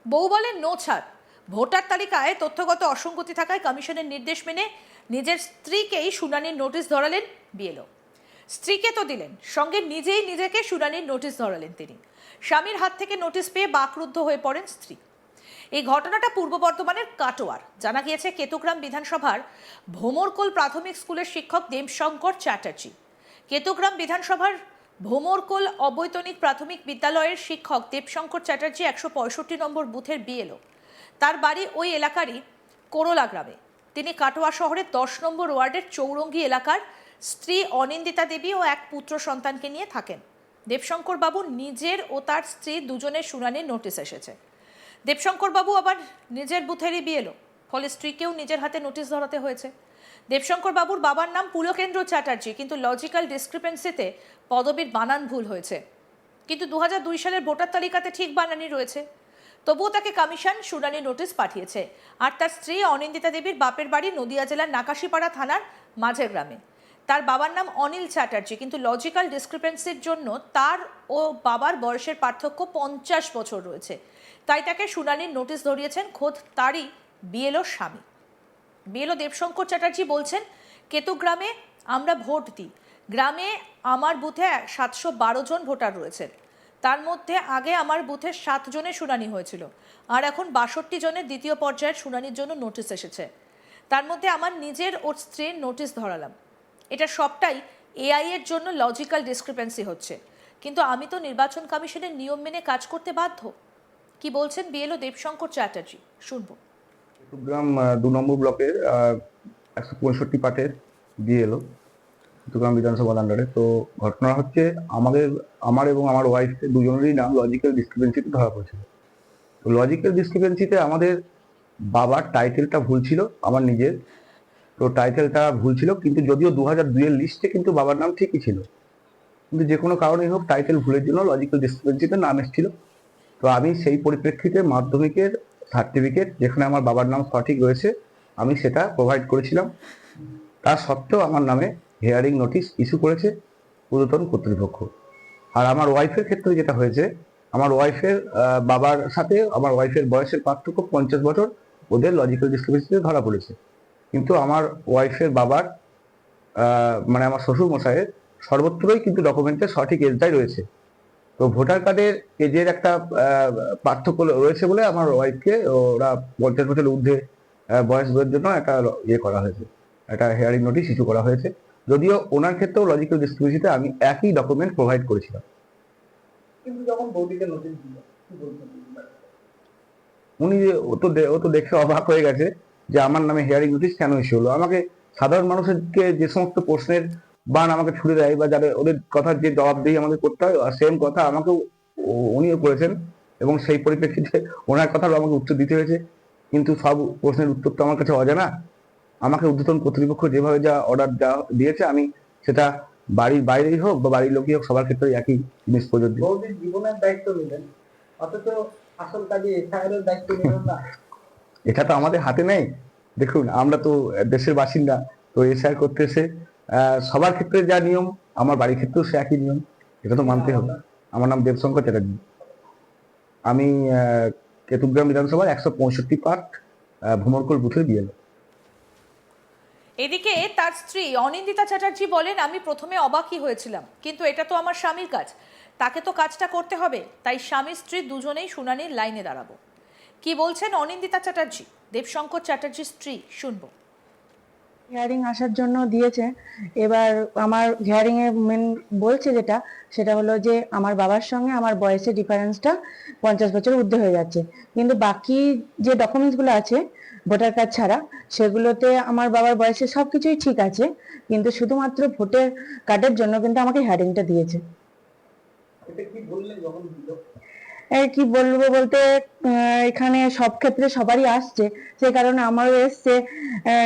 বউ বলেন নো ছাড়। ভোটার তালিকায় তথ্যগত অসঙ্গতি থাকায় কমিশনের নির্দেশ মেনে নিজের স্ত্রীকেই শুনানির নোটিশ ধরালেন বিএলও। স্ত্রীকে তো দিলেন, সঙ্গে নিজেই নিজেকে শুনানির নোটিশ ধরালেন তিনি। স্বামীর হাত থেকে নোটিশ পেয়ে বাকরুদ্ধ হয়ে পড়েন স্ত্রী। এই ঘটনাটা পূর্ব বর্ধমানের কাটোয়ার। জানা গিয়েছে কেতুগ্রাম বিধানসভার ভোমরকোল প্রাথমিক স্কুলের শিক্ষক দেবশঙ্কর চ্যাটার্জি। কেতুগ্রাম বিধানসভার ভোমরকোল অবৈতনিক প্রাথমিক বিদ্যালয়ের শিক্ষক দেবশঙ্কর চ্যাটার্জি 165 নম্বর বুথের বিএলও। তার বাড়ি ওই এলাকারই কোরলা গ্রামে। তিনি কাটোয়া শহরের 10 নম্বর ওয়ার্ডের চৌরঙ্গি এলাকার স্ত্রী অনিন্দিতা দেবী ও এক পুত্র সন্তানকে নিয়ে থাকেন। দেবশঙ্কর বাবু নিজের ও তার স্ত্রী দুজনের শুনানির নোটিশ এসেছে। দেবশঙ্কর বাবু আবার নিজের বুথেরই বিএলও, ফলে স্ত্রীকেও নিজের হাতে নোটিশ ধরাতে হয়েছে। দেবশঙ্কর বাবুর বাবার নাম পুলকেন্দ্র চ্যাটার্জি, কিন্তু লজিক্যাল ডিসক্রিপেন্সিতে পদবীর বানান ভুল হয়েছে। কিন্তু 2002 সালের ভোটার তালিকাতে ঠিক বানানই রয়েছে। তবুও তাকে কমিশন শুনানির নোটিশ পাঠিয়েছে। আর তার স্ত্রী অনিন্দিতা দেবীর বাপের বাড়ি নদিয়া জেলার নাকাশিপাড়া থানার মাঝের গ্রামে। তার বাবার নাম অনিল চ্যাটার্জি, কিন্তু লজিক্যাল ডিসক্রিপেন্সির জন্য তার ও বাবার বয়সের পার্থক্য 50 বছর রয়েছে। তাই তাকে শুনানির নোটিশ ধরিয়েছেন খোদ তারই বিএলও স্বামী। বিএলও দেবশঙ্কর চ্যাটার্জি বলছেন, কেতুগ্রামে আমরা ভোট দিই। গ্রামে আমার বুথে 712 জন ভোটার রয়েছেন। তার মধ্যে আগে আমার বুথে 7 জনের শুনানি হয়েছিল, আর এখন 62 জনের দ্বিতীয় পর্যায়ের শুনানির জন্য নোটিশ এসেছে। তার মধ্যে আমার নিজের ও স্ত্রীর নোটিশ ধরালাম। এটা সবটাই এআই এর জন্য লজিক্যাল ডিসক্রিপেন্সি হচ্ছে, কিন্তু আমি তো নির্বাচন কমিশনের নিয়ম মেনে কাজ করতে বাধ্য। কি বলছেন বিএলও দেবশঙ্কর চ্যাটার্জি, শুনবো। চট্টগ্রাম 2 নম্বর ব্লকের 165 পার্টের বিএলও, চট্টগ্রাম বিধানসভার আন্ডারে। তো ঘটনা হচ্ছে, আমার এবং আমার ওয়াইফ দুজনেরই নাম লজিক্যাল ডিসক্রিপেন্সিতে ধরা পড়েছিল। তো লজিক্যাল ডিসক্রিপেন্সিতে আমাদের বাবার টাইটেলটা ভুল ছিল, আমার নিজের। তো টাইটেলটা ভুল ছিল, কিন্তু যদিও 2002-এর লিস্টে কিন্তু বাবার নাম ঠিকই ছিল, কিন্তু যে কোনো কারণেই হোক টাইটেল ভুলের জন্য লজিক্যাল ডিসক্রিপেন্সিতে নাম এসেছিল। তো আমি সেই পরিপ্রেক্ষিতে মাধ্যমিকের সার্টিফিকেট যেখানে আমার বাবার নাম সঠিক রয়েছে আমি সেটা প্রোভাইড করেছিলাম। তা সত্ত্বেও আমার নামে হিয়ারিং নোটিশ ইস্যু করেছে ঊর্ধ্বতন কর্তৃপক্ষ। আর আমার ওয়াইফের ক্ষেত্রে যেটা হয়েছে, আমার ওয়াইফের বাবার সাথে আমার ওয়াইফের বয়সের পার্থক্য 50 বছর, ওদের লজিক্যাল ডিসক্রিপেন্সিতে ধরা পড়েছে। কিন্তু আমার ওয়াইফের বাবার মানে আমার শ্বশুর মশাইয়ের সর্বত্রই কিন্তু ডকুমেন্টে সঠিক এজটাই রয়েছে। তো ভোটার কার্ডের এজের একটা পার্থক্য রয়েছে বলে আমার ওয়াইফকে ওরা 50 বছরের ঊর্ধ্বে বয়স বয়সের জন্য একটা ইয়ে করা হয়েছে, একটা হিয়ারিং নোটিশ ইস্যু করা হয়েছে। যদিও ওনার ক্ষেত্রেও লজিক্যাল ডিসক্রিপেন্সিতে আমি একই ডকুমেন্ট প্রোভাইড করেছিলাম। কিন্তু যখন বৌদিকে নোটিশ দিল, কি বলছেন? উনি ও তো দেখে অবাক হয়ে গেছে যে আমার নামে হিয়ারিং নোটিশ কেন ইস্যু হলো। আমাকে সাধারণ মানুষকে যে সমস্ত প্রশ্নের বান আমাকে ছুড়ে দেয় বা যাদের ওদের কথার যে জবাবদিহি আমাদের করতে হয়, সেম কথা আমাকেও উনিও করেছেন, এবং সেই পরিপ্রেক্ষিতে ওনার কথারও আমাকে উত্তর দিতে হয়েছে। কিন্তু সব প্রশ্নের উত্তর তো আমার কাছে অজানা। আমাকে ঊর্ধ্বতন কর্তৃপক্ষ যেভাবে যা অর্ডার দিয়েছে আমি সেটা বাড়ির বাইরেই হোক বা বাড়ির লোকই হোক সবার ক্ষেত্রে একই জিনিস প্রযোজ্য। বৌদির জীবনের দায়িত্ব নিলেন, অথচ আসল কাজে এসআইআর দায়িত্ব নিলেন না। এটা তো আমাদের হাতে নেই। দেখুন, আমরা তো দেশের বাসিন্দা, তো এসআই করতে এসে সবার ক্ষেত্রে যা নিয়ম আমার বাড়ির ক্ষেত্রেও সে একই নিয়ম, এটা তো মানতে হবে। আমার নাম দেবশঙ্কর চ্যাটার্জি। আমি কেতুগ্রাম বিধানসভার 165 পার্ট ভোমরকোল বুথের বিএলও। এদিকে তার স্ত্রী অনিন্দিতা চ্যাটার্জি বলেন, আমি প্রথমে অবাকই হয়েছিলাম, কিন্তু এটা তো আমার স্বামীর কাজ, তাকে তো কাজটা করতে হবে, তাই স্বামী স্ত্রী দুজনেই শুনানির লাইনে দাঁড়াবো। কি বলছেন অনিন্দিতা চ্যাটার্জি, দেবশঙ্কর চ্যাটার্জির স্ত্রী, শুনবো। হিয়ারিং আসার জন্য দিয়েছে। এবার আমার হিয়ারিং এ মেন বলছে যেটা, সেটা হলো যে আমার বাবার সঙ্গে আমার বয়সের ডিফারেন্সটা 50 বছর ঊর্ধ্বে হয়ে যাচ্ছে, কিন্তু বাকি যে ডকুমেন্টস গুলো আছে ভোটার কার্ড ছাড়া, সেগুলোতে আমার বাবার বয়সে সবকিছুই ঠিক আছে, কিন্তু শুধুমাত্র ভোটার কার্ডের জন্য কিন্তু আমাকে হিয়ারিংটা দিয়েছে। এটা কি বললেন যখন দিল? কি বলবো বলতে, এখানে সব ক্ষেত্রে সবারই আসছে, সেই কারণে আমারও এসছে।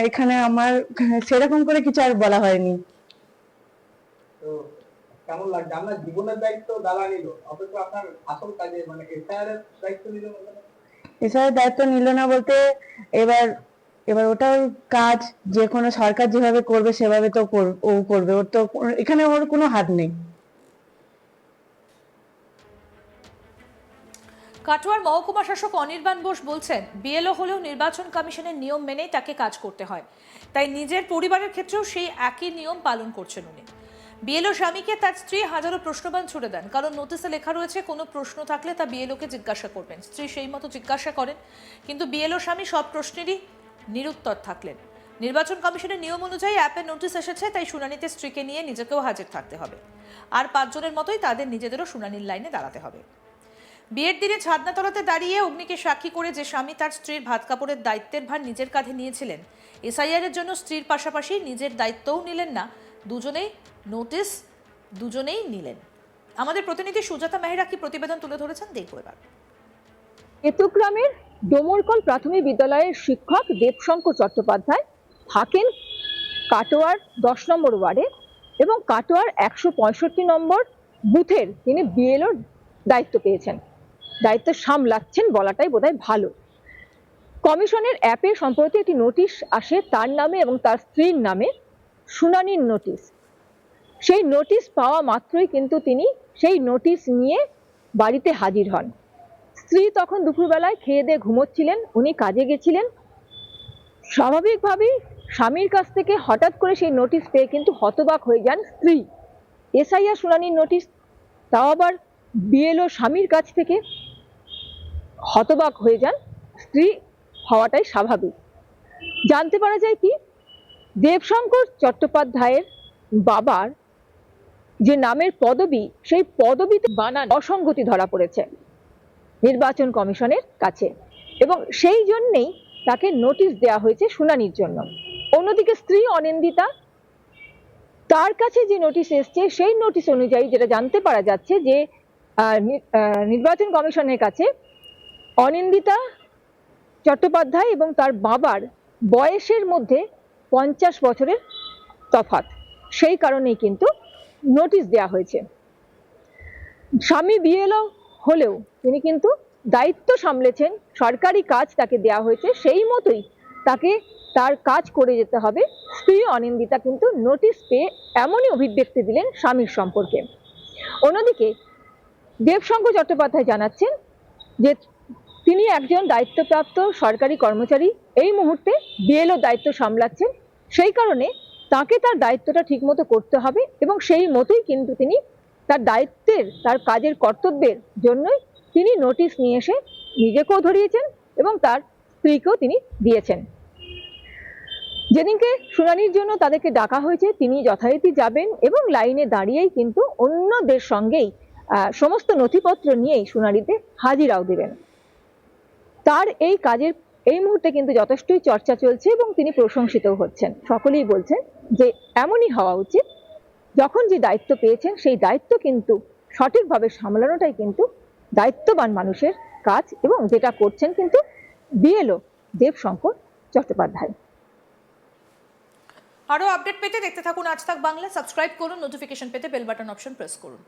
এখানে আমার সেরকম করে কিছু আর বলা হয়নি। তো কেমন লাগছে? আপনার জীবনের দায়িত্ব দাদা নিল, অথচ আপনার আসল কাজে মানে এসআইআর দায়িত্ব নিল না। এছাড়া দায়িত্ব নিল না বলতে, এবার এবার ওটার কাজ, যে কোনো সরকার যেভাবে করবে সেভাবে তো ও করবে, ওর তো এখানে ওর কোনো হাত নেই। কাটোয়ার মহকুমা শাসক অনির্বাণ বোস বলছেন, বিএলও হলেও নির্বাচন কমিশনের নিয়ম মেনেই তাকে কাজ করতে হয়, তাই নিজের পরিবারের ক্ষেত্রেও সেই একই নিয়ম পালন করছেন উনি। বিএলও স্বামীকে তার স্ত্রী হাজারো প্রশ্নবাণ ছুড়ে দেন, কারণ নোটিশে লেখা রয়েছে কোনো প্রশ্ন থাকলে তা বিএলওকে জিজ্ঞাসা করবেন। স্ত্রী সেই মতো জিজ্ঞাসা করেন, কিন্তু বিএলও স্বামী সব প্রশ্নেরই নিরুত্তর থাকলেন। নির্বাচন কমিশনের নিয়ম অনুযায়ী অ্যাপে নোটিশ এসেছে, তাই শুনানিতে স্ত্রীকে নিয়ে নিজেকেও হাজির থাকতে হবে। আর 5 জনের মতোই তাদের নিজেদেরও শুনানির লাইনে দাঁড়াতে হবে। বিয়ের দিনে ছাদনাতলাতে দাঁড়িয়ে অগ্নিকে সাক্ষী করে যে স্বামী তার স্ত্রীর ভাত কাপড়ের দায়িত্বের ভার নিজের কাঁধে নিয়েছিলেন, এসআইআর এর জন্য স্ত্রীর পাশাপাশি নিজের দায়িত্বও নিলেন না, দুজনেই নিলেন। আমাদের প্রতিনিধি সুজাতা মেহরা কি প্রতিবেদন তুলে ধরেছেন, দেখব এবার। কেতুগ্রামের ডোমরকল প্রাথমিক বিদ্যালয়ের শিক্ষক দেবশঙ্কর চট্টোপাধ্যায় থাকেন কাটোয়ার 10 নম্বর ওয়ার্ডে এবং কাটোয়ার 165 নম্বর বুথের তিনি বিএলওর দায়িত্ব পেয়েছেন, দায়িত্ব সামলাচ্ছেন বলাটাই বোধহয় ভালো। কমিশনের অ্যাপে সম্প্রতি একটি নোটিশ আসে তার নামে এবং তার স্ত্রীর নামে, শুনানির নোটিশ। সেই নোটিশ পাওয়া মাত্রই কিন্তু তিনি সেই নোটিশ নিয়ে বাড়িতে হাজির হন। স্ত্রী তখন দুপুরবেলায় খেয়ে দিয়ে ঘুমোচ্ছিলেন, উনি কাজে গেছিলেন। স্বাভাবিকভাবেই স্বামীর কাছ থেকে হঠাৎ করে সেই নোটিশ পেয়ে কিন্তু হতবাক হয়ে যান স্ত্রী। এসআইআর শুনানির নোটিশ, তাও আবার বিএলও স্বামীর কাছ থেকে, হতবাক হয়ে যান স্ত্রী হওয়াটাই স্বাভাবিক। জানতে পারা যায় কি, দেবশঙ্কর চট্টোপাধ্যায়ের বাবার যে নামের পদবি, সেই পদবিতে বানান অসঙ্গতি ধরা পড়েছে নির্বাচন কমিশনের কাছে এবং সেই জন্যেই তাকে নোটিশ দেওয়া হয়েছে শুনানির জন্য। অন্যদিকে স্ত্রী অনিন্দিতা, তার কাছে যে নোটিশ এসছে সেই নোটিশ অনুযায়ী যেটা জানতে পারা যাচ্ছে যে নির্বাচন কমিশনের কাছে অনিন্দিতা চট্টোপাধ্যায় এবং তার বাবার বয়সের মধ্যে 50 বছরের তফাৎ, সেই কারণেই কিন্তু নোটিশ দেওয়া হয়েছে। স্বামী বিএলও হলেও তিনি কিন্তু দায়িত্ব সামলেছেন, সরকারি কাজ তাকে দেওয়া হয়েছে, সেই মতোই তাকে তার কাজ করে যেতে হবে। স্ত্রী অনিন্দিতা কিন্তু নোটিশ পেয়ে এমনই অভিব্যক্তি দিলেন স্বামীর সম্পর্কে। অন্যদিকে দেবশঙ্কর চট্টোপাধ্যায় জানাচ্ছেন যে তিনি একজন দায়িত্বপ্রাপ্ত সরকারি কর্মচারী, এই মুহূর্তে বিএলও দায়িত্ব সামলাচ্ছেন, সেই কারণে তাকে তার দায়িত্বটা ঠিকমতো করতে হবে এবং সেই মতোই কিন্তু তিনি তার দায়িত্বের, তার কাজের কর্তব্যের জন্যই তিনি নোটিশ নিয়ে এসে নিজেকেও ধরিয়েছেন এবং তার স্ত্রীকেও তিনি দিয়েছেন। যেদিনকে শুনানির জন্য তাদেরকে ডাকা হয়েছে তিনি যথারীতি যাবেন এবং লাইনে দাঁড়িয়েই কিন্তু অন্যদের সঙ্গেই সমস্ত নথিপত্র নিয়েই শুনানিতে হাজিরাও দেবেন। তার এই কাজের এই মুহূর্তে কিন্তু যথেষ্টই চর্চা চলছে এবং তিনি প্রশংসিতও হচ্ছেন। সকলেই বলছেন যে এমনই হওয়া উচিত, যখন যে দায়িত্ব পেয়েছেন সেই দায়িত্ব কিন্তু সঠিকভাবে সামলানোটাই কিন্তু দায়িত্ববান মানুষের কাজ এবং যেটা করছেন কিন্তু বিএলও দেবশঙ্কর চট্টোপাধ্যায়। আরও আপডেট পেতে দেখতে থাকুন আজ তাক বাংলা, সাবস্ক্রাইব করুন, নোটিফিকেশন পেতে বেল বাটন অপশন প্রেস করুন।